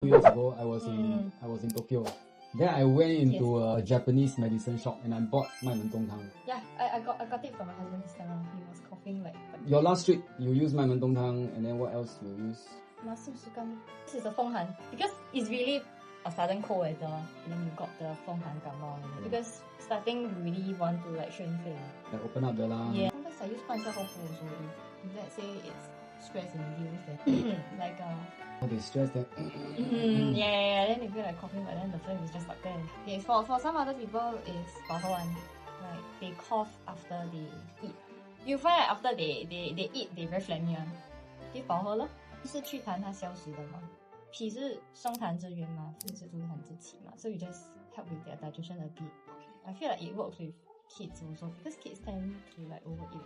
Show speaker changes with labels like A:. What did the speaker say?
A: 2 years ago, I was in Tokyo. Then I went into a Japanese medicine shop and I bought 麦门冬汤.
B: Yeah, I got it from my husband this time. He was coughing like.
A: Your last trip, you use 麦门冬汤, and then what else you use?
B: This is the 风寒 because it's really a sudden cold weather, and then you got the 风寒感冒. Because starting you really want to like 宣肺.
A: Like open up the lung.
B: Yeah. Sometimes I use 半夏厚朴 also. If let's say it's stress induced, then like
A: They stress that.
B: yeah, then you feel like coughing, but then the flame is just like there. Okay, for some other people is 保和丸, like they cough after they eat. You find that after they eat, they very phlegmy one. 给保和咯，是祛痰它消食的嘛。脾是生痰之源嘛，肺是助痰之器嘛。So you just help with their digestion a bit. I feel like it works with kids also because kids tend to like overeat.